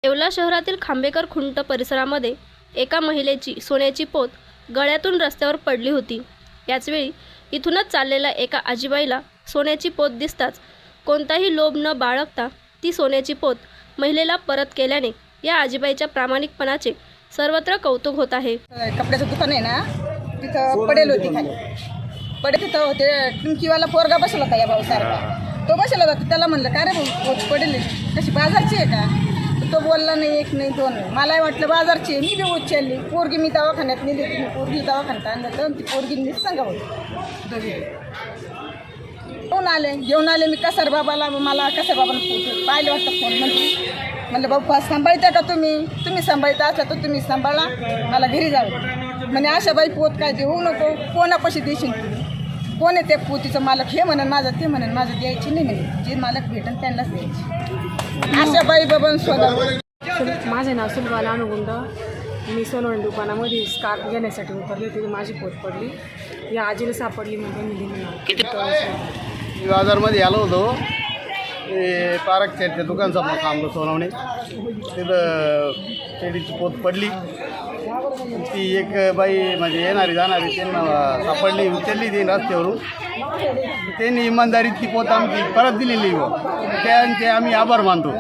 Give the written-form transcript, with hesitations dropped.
येवला शहरातील खांबेकर खुंट परिसरामध्ये एका महिलेची सोन्याची पोत गळ्यातून रस्त्यावर पडली होती। याचवेळी इथूनच चाललेल्या एका आजीबाईला सोन्याची पोत दिसताच कोणताही लोभ न बाळगता ती सोन्याची पोत महिलेला परत केल्याने या आजीबाईच्या प्रामाणिकपणाचे सर्वत्र कौतुक होत आहे। कपड्याचं दुकान आहे ना, तिथं पडेल होती खाली तिथं होते टिमकीवाला पोरगा बसला होता या भाऊसारखा, तो बसला होता। त्याला म्हणलं का रे भाऊ पोत पडेल कशी बाजारची आहे का? तो बोलला नाही, एक नाही दोन नाही। मला वाटलं बाजारची आहे, मी बी उचलली पोरगी, मी दवाखान्यात नेली, मी पोरगी दवाखान्यात आणलं तर ती पोरगी मी सांगा होती घेऊन आले मी कसार बाबाला। मला कसार बाबाला पाहिलं वाटतं फोन म्हणलं बाबा सांभाळता का तुम्ही सांभाळता असला तर तुम्ही सांभाळा, मला घरी जावं म्हणजे अशा बाई पोत काय देऊ नको, कोणापाशी देशील तुम्ही? कोण आहे त्या पोतीचं मालक? हे म्हणून माझं, ते म्हणून माझं द्यायची नाही म्हणे, जे मालक भेटेल त्यांनाच द्यायची। अशा बाई बाबा स्वतः। माझे नाव सुलबाला अनुगुंड, मी सोनवणी दुकानामध्ये स्कार्फ घेण्यासाठी उतरले होते, माझी पोत पडली, या आजीला सापडली म्हणजे मी दिली। मी बाजारमध्ये आलो होतो, ते पारक शेटच्या दुकानसमोर थांबलो सोनवणे, तिथं शेडीची पोत पडली। ती एक बाई म्हणजे येणारी जाणारी त्यांना सापडली, उचलली ती रस्त्यावरून, त्यांनी इमानदारीत ती पोत आमची परत दिलेली, त्यांचे आम्ही आभार मानतो।